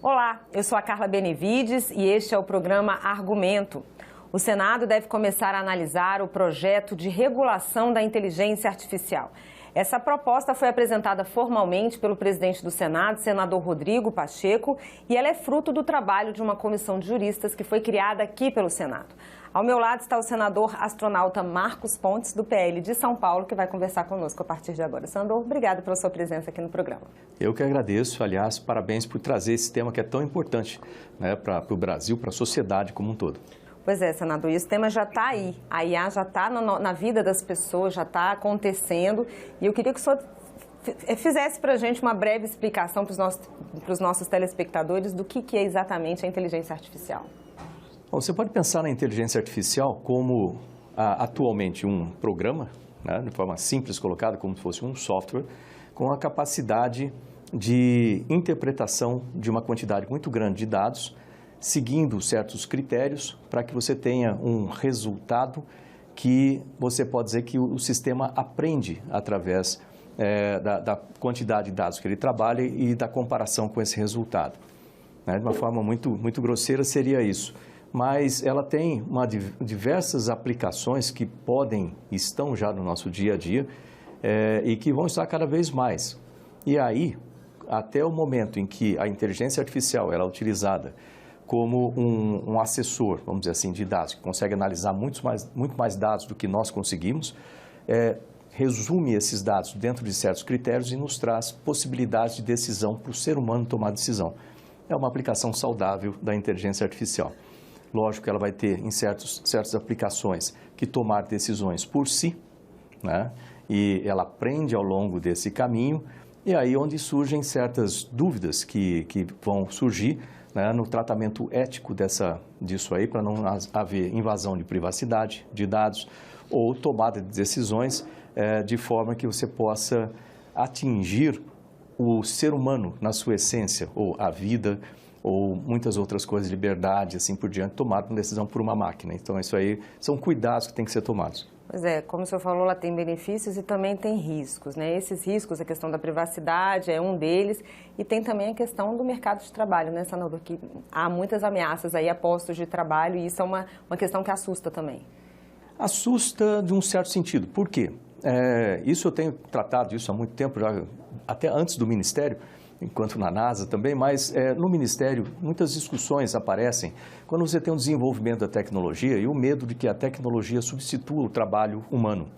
Olá, eu sou a Carla Benevides e este é o programa Argumento. O Senado deve começar a analisar o projeto de regulação da inteligência artificial. Essa proposta foi apresentada formalmente pelo presidente do Senado, senador Rodrigo Pacheco, e ela é fruto do trabalho de uma comissão de juristas que foi criada aqui pelo Senado. Ao meu lado está o senador astronauta Marcos Pontes, do PL de São Paulo, que vai conversar conosco a partir de agora. Senador, obrigado pela sua presença aqui no programa. Eu que agradeço, aliás, parabéns por trazer esse tema que é tão importante, né, para o Brasil, para a sociedade como um todo. Pois é, senador, esse tema já está aí, a IA já está na vida das pessoas, já está acontecendo, e eu queria que o senhor fizesse para a gente uma breve explicação para os nossos telespectadores do que é exatamente a inteligência artificial. Bom, você pode pensar na inteligência artificial como atualmente um programa, né, de forma simples colocada, como se fosse um software, com a capacidade de interpretação de uma quantidade muito grande de dados, seguindo certos critérios para que você tenha um resultado que você pode dizer que o sistema aprende através da quantidade de dados que ele trabalha e da comparação com esse resultado. Né? De uma forma muito grosseira seria isso. Mas ela tem diversas aplicações que estão já no nosso dia a dia e que vão estar cada vez mais. E aí, até o momento em que a inteligência artificial ela é utilizada como um assessor, vamos dizer assim, de dados, que consegue analisar muito mais dados do que nós conseguimos, resume esses dados dentro de certos critérios e nos traz possibilidades de decisão para o ser humano tomar decisão. É uma aplicação saudável da inteligência artificial. Lógico que ela vai ter, em certas aplicações, que tomar decisões por si, né? E ela aprende ao longo desse caminho, e aí onde surgem certas dúvidas que vão surgir, né, no tratamento ético disso aí, para não haver invasão de privacidade de dados ou tomada de decisões de forma que você possa atingir o ser humano na sua essência, ou a vida, ou muitas outras coisas, liberdade, assim por diante, tomada uma decisão por uma máquina. Então, isso aí são cuidados que têm que ser tomados. Pois é, como o senhor falou, ela tem benefícios e também tem riscos, né? Esses riscos, a questão da privacidade é um deles, e tem também a questão do mercado de trabalho, né, senador? Que há muitas ameaças aí a postos de trabalho, e isso é uma questão que assusta também. Assusta de um certo sentido. Por quê? Isso eu tenho tratado isso há muito tempo, já, até antes do Ministério, enquanto na NASA também, mas no Ministério muitas discussões aparecem quando você tem um desenvolvimento da tecnologia e o medo de que a tecnologia substitua o trabalho humano.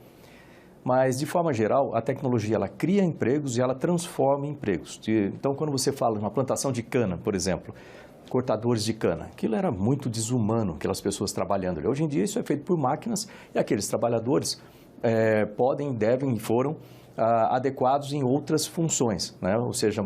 Mas, de forma geral, a tecnologia ela cria empregos e ela transforma empregos. Então, quando você fala de uma plantação de cana, por exemplo, cortadores de cana, aquilo era muito desumano, aquelas pessoas trabalhando ali. Hoje em dia isso é feito por máquinas e aqueles trabalhadores podem, devem e foram adequados em outras funções, né? Ou seja,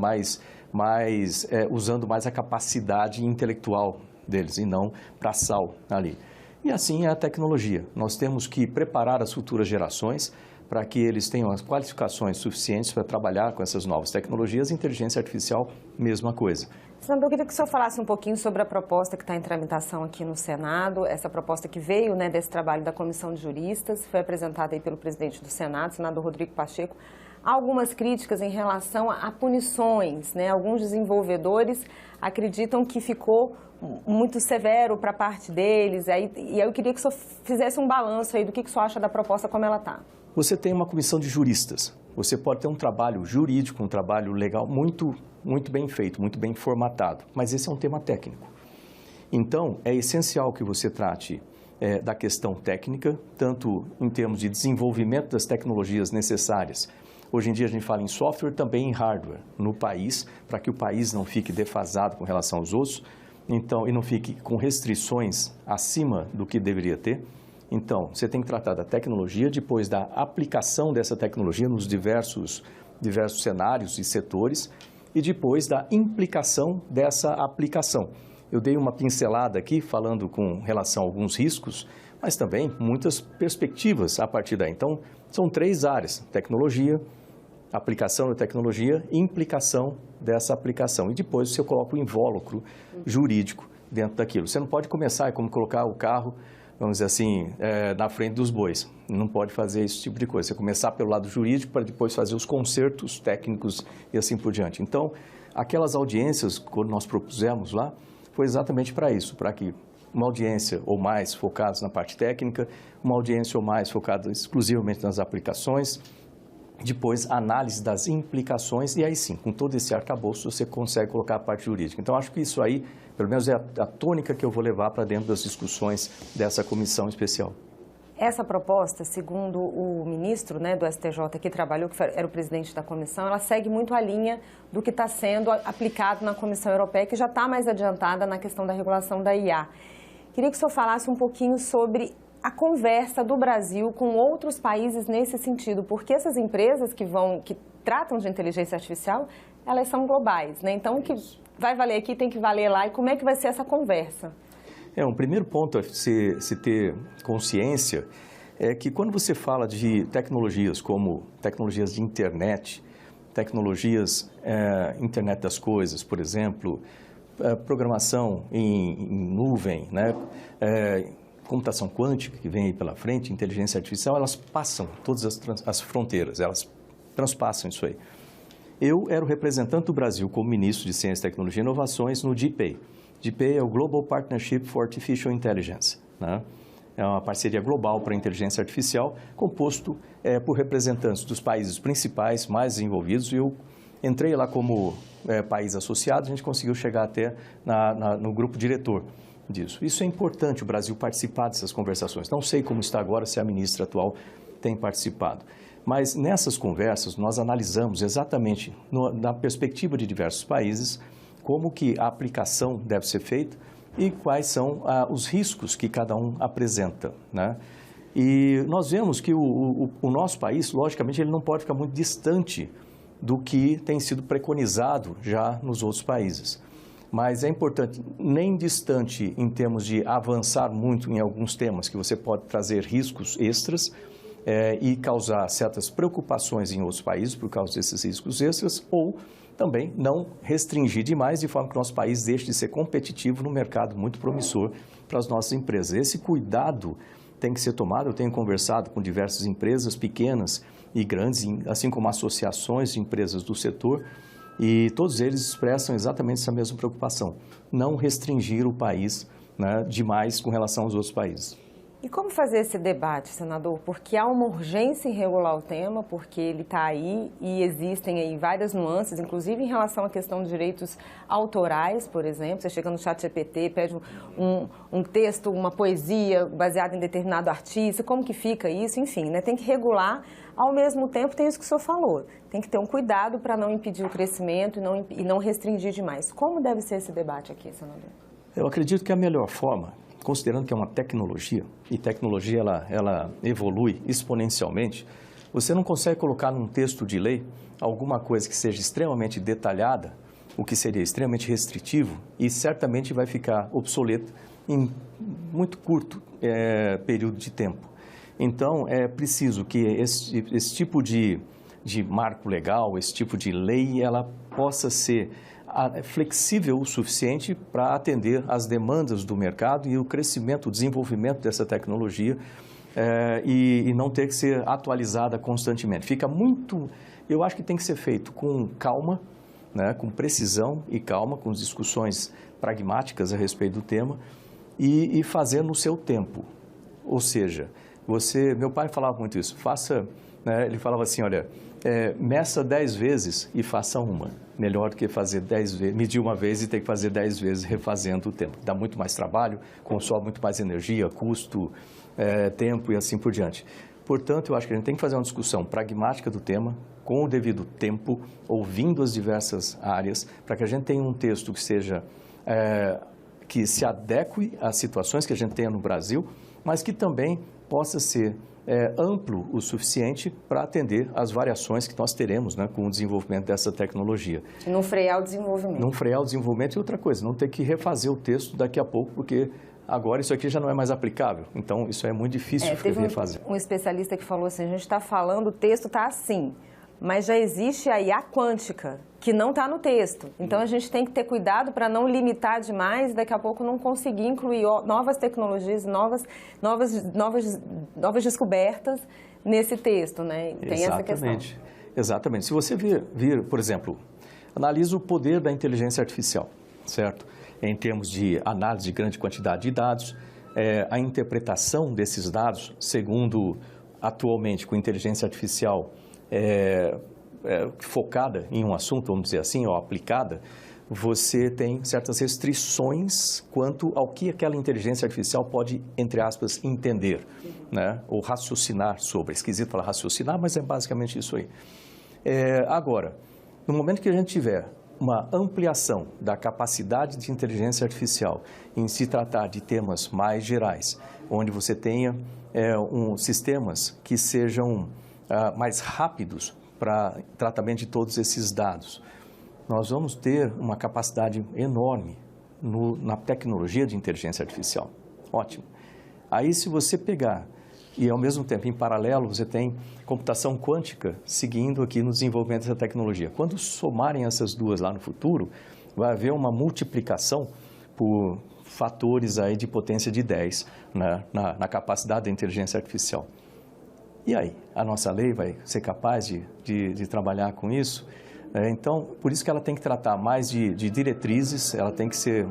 usando mais a capacidade intelectual deles e não braçal ali. E assim é a tecnologia. Nós temos que preparar as futuras gerações para que eles tenham as qualificações suficientes para trabalhar com essas novas tecnologias. Inteligência artificial, mesma coisa. Senador, eu queria que o senhor falasse um pouquinho sobre a proposta que está em tramitação aqui no Senado, essa proposta que veio, né, desse trabalho da comissão de juristas, foi apresentada aí pelo presidente do Senado, senador Rodrigo Pacheco. Há algumas críticas em relação a punições, né? Alguns desenvolvedores acreditam que ficou muito severo para a parte deles, e aí eu queria que o senhor fizesse um balanço aí do que o senhor acha da proposta como ela está. Você tem uma comissão de juristas, você pode ter um trabalho jurídico, um trabalho legal muito bem feito, muito bem formatado, mas esse é um tema técnico. Então, é essencial que você trate da questão técnica, tanto em termos de desenvolvimento das tecnologias necessárias. Hoje em dia a gente fala em software, também em hardware no país, para que o país não fique defasado com relação aos outros, então, e não fique com restrições acima do que deveria ter. Então, você tem que tratar da tecnologia, depois da aplicação dessa tecnologia nos diversos cenários e setores, e depois da implicação dessa aplicação. Eu dei uma pincelada aqui, falando com relação a alguns riscos, mas também muitas perspectivas a partir daí. Então, são 3 áreas: tecnologia, aplicação da tecnologia e implicação dessa aplicação. E depois você coloca o invólucro jurídico dentro daquilo. Você não pode começar como colocar o carro, vamos dizer assim, na frente dos bois. Não pode fazer esse tipo de coisa. Você começar pelo lado jurídico para depois fazer os consertos técnicos e assim por diante. Então, aquelas audiências, quando nós propusemos lá, foi exatamente para isso, para que uma audiência ou mais focada na parte técnica, uma audiência ou mais focada exclusivamente nas aplicações, depois análise das implicações e aí sim, com todo esse arcabouço, você consegue colocar a parte jurídica. Então, acho que isso aí, pelo menos é a tônica que eu vou levar para dentro das discussões dessa comissão especial. Essa proposta, segundo o ministro, né, do STJ que trabalhou, que era o presidente da comissão, ela segue muito a linha do que está sendo aplicado na Comissão Europeia, que já está mais adiantada na questão da regulação da IA. Queria que o senhor falasse um pouquinho sobre a conversa do Brasil com outros países nesse sentido, porque essas empresas que tratam de inteligência artificial, elas são globais, né? Então, o que vai valer aqui tem que valer lá. E como é que vai ser essa conversa? Um primeiro ponto a se ter consciência é que quando você fala de tecnologias como tecnologias de internet, tecnologias, internet das coisas, por exemplo, programação em nuvem, né? Computação quântica, que vem aí pela frente, inteligência artificial, elas passam todas as fronteiras, elas transpassam isso aí. Eu era o representante do Brasil como ministro de Ciência, Tecnologia e Inovações no GPAI. GPAI é o Global Partnership for Artificial Intelligence, né? É uma parceria global para a inteligência artificial, composto por representantes dos países principais mais desenvolvidos. E eu entrei lá como país associado, a gente conseguiu chegar até no grupo diretor disso. Isso é importante, o Brasil participar dessas conversações. Não sei como está agora, se a ministra atual tem participado. Mas nessas conversas nós analisamos exatamente, na perspectiva de diversos países, como que a aplicação deve ser feita e quais são os riscos que cada um apresenta, né? E nós vemos que o nosso país, logicamente, ele não pode ficar muito distante do que tem sido preconizado já nos outros países. Mas é importante, nem distante em termos de avançar muito em alguns temas, que você pode trazer riscos extras e causar certas preocupações em outros países por causa desses riscos extras, ou também não restringir demais, de forma que o nosso país deixe de ser competitivo no mercado muito promissor para as nossas empresas. Esse cuidado tem que ser tomado. Eu tenho conversado com diversas empresas pequenas e grandes, assim como associações de empresas do setor, e todos eles expressam exatamente essa mesma preocupação, não restringir o país, né, demais com relação aos outros países. E como fazer esse debate, senador? Porque há uma urgência em regular o tema, porque ele está aí e existem aí várias nuances, inclusive em relação à questão de direitos autorais, por exemplo. Você chega no ChatGPT, pede um texto, uma poesia baseada em determinado artista, como que fica isso? Enfim, né? Tem que regular. Ao mesmo tempo, tem isso que o senhor falou, tem que ter um cuidado para não impedir o crescimento e não restringir demais. Como deve ser esse debate aqui, senador? Eu acredito que a melhor forma, considerando que é uma tecnologia, e tecnologia ela evolui exponencialmente, você não consegue colocar num texto de lei alguma coisa que seja extremamente detalhada, o que seria extremamente restritivo, e certamente vai ficar obsoleto em muito curto período de tempo. Então, é preciso que esse tipo de marco legal, esse tipo de lei, ela possa ser flexível o suficiente para atender às demandas do mercado e o crescimento, o desenvolvimento dessa tecnologia e não ter que ser atualizada constantemente. Fica muito, eu acho que tem que ser feito com calma, né, com precisão e calma, com discussões pragmáticas a respeito do tema e fazer no seu tempo. Ou seja, meu pai falava muito isso, ele falava assim, olha, meça 10 vezes e faça uma. Melhor do que fazer 10 vezes, medir uma vez e ter que fazer 10 vezes refazendo o tempo. Dá muito mais trabalho, consome muito mais energia, custo, tempo e assim por diante. Portanto, eu acho que a gente tem que fazer uma discussão pragmática do tema, com o devido tempo, ouvindo as diversas áreas, para que a gente tenha um texto que seja, que se adeque às situações que a gente tenha no Brasil, mas que também possa ser amplo o suficiente para atender às variações que nós teremos, né, com o desenvolvimento dessa tecnologia. E não frear o desenvolvimento. Não frear o desenvolvimento e outra coisa, não ter que refazer o texto daqui a pouco, porque agora isso aqui já não é mais aplicável. Então, isso é muito difícil de refazer. Um especialista que falou assim, a gente está falando, o texto está assim, mas já existe a IA quântica, que não está no texto. Então, a gente tem que ter cuidado para não limitar demais e daqui a pouco não conseguir incluir novas tecnologias, novas descobertas nesse texto, né? Tem essa questão. Exatamente. Se você vir, por exemplo, analisa o poder da inteligência artificial, certo? Em termos de análise de grande quantidade de dados, a interpretação desses dados, segundo atualmente com inteligência artificial focada em um assunto, vamos dizer assim, ou aplicada, você tem certas restrições quanto ao que aquela inteligência artificial pode, entre aspas, entender, né? Ou raciocinar sobre. É esquisito falar raciocinar, mas é basicamente isso aí. Agora, no momento que a gente tiver uma ampliação da capacidade de inteligência artificial em se tratar de temas mais gerais, onde você tenha sistemas que sejam mais rápidos para tratamento de todos esses dados, nós vamos ter uma capacidade enorme na tecnologia de inteligência artificial. Ótimo. Aí, se você pegar e, ao mesmo tempo, em paralelo, você tem computação quântica seguindo aqui no desenvolvimento dessa tecnologia. Quando somarem essas duas lá no futuro, vai haver uma multiplicação por fatores aí de potência de 10 na capacidade da inteligência artificial. E aí, a nossa lei vai ser capaz de trabalhar com isso? Então, por isso que ela tem que tratar mais de diretrizes, ela tem que ser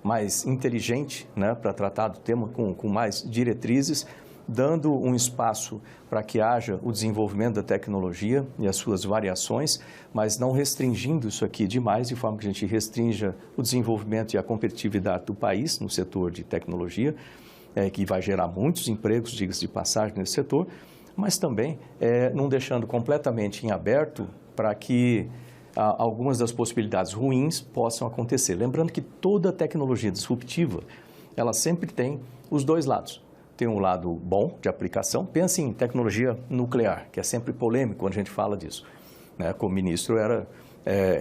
mais inteligente, né, para tratar do tema com mais diretrizes, dando um espaço para que haja o desenvolvimento da tecnologia e as suas variações, mas não restringindo isso aqui demais, de forma que a gente restrinja o desenvolvimento e a competitividade do país no setor de tecnologia, que vai gerar muitos empregos, diga-se de passagem, nesse setor, mas também não deixando completamente em aberto para que algumas das possibilidades ruins possam acontecer. Lembrando que toda tecnologia disruptiva, ela sempre tem os dois lados. Tem um lado bom de aplicação, pense em tecnologia nuclear, que é sempre polêmico quando a gente fala disso, né? Como ministro era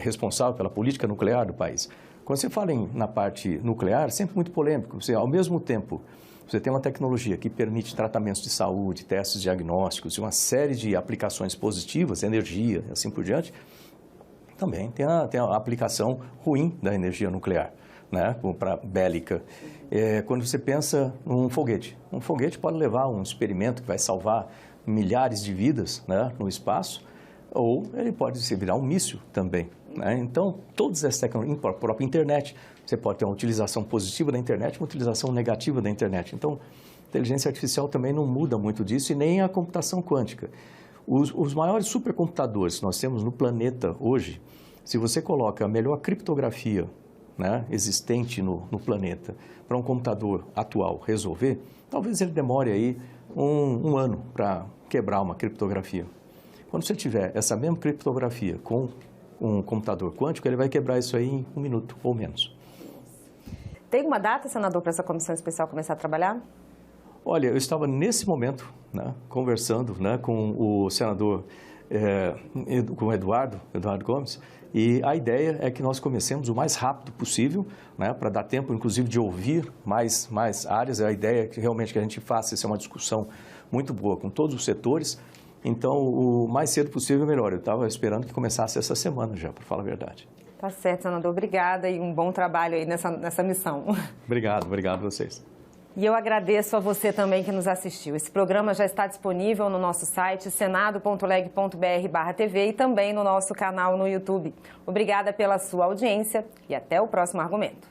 responsável pela política nuclear do país. Quando você fala na parte nuclear, é sempre muito polêmico. Você, ao mesmo tempo, você tem uma tecnologia que permite tratamentos de saúde, testes diagnósticos e uma série de aplicações positivas, energia e assim por diante. Também tem a aplicação ruim da energia nuclear, né, para bélica. Quando você pensa num foguete pode levar um experimento que vai salvar milhares de vidas, né, no espaço, ou ele pode se virar um míssil também, né? Então, todas essas tecnologias, a própria internet, você pode ter uma utilização positiva da internet, uma utilização negativa da internet. Então, a inteligência artificial também não muda muito disso e nem a computação quântica. Os maiores supercomputadores que nós temos no planeta hoje, se você coloca a melhor criptografia, né, existente no planeta para um computador atual resolver, talvez ele demore aí um ano para quebrar uma criptografia. Quando você tiver essa mesma criptografia com um computador quântico, ele vai quebrar isso aí em 1 minuto ou menos. Tem uma data, senador, para essa comissão especial começar a trabalhar? Olha, eu estava nesse momento, né, conversando, né, com o senador, com o Eduardo Gomes, e a ideia é que nós comecemos o mais rápido possível, né, para dar tempo, inclusive, de ouvir mais áreas. A ideia é que realmente que a gente faça, isso é uma discussão muito boa com todos os setores. Então, o mais cedo possível, melhor. Eu estava esperando que começasse essa semana já, para falar a verdade. Tá certo, senador. Obrigada e um bom trabalho aí nessa missão. Obrigado a vocês. E eu agradeço a você também que nos assistiu. Esse programa já está disponível no nosso site senado.leg.br/TV e também no nosso canal no YouTube. Obrigada pela sua audiência e até o próximo argumento.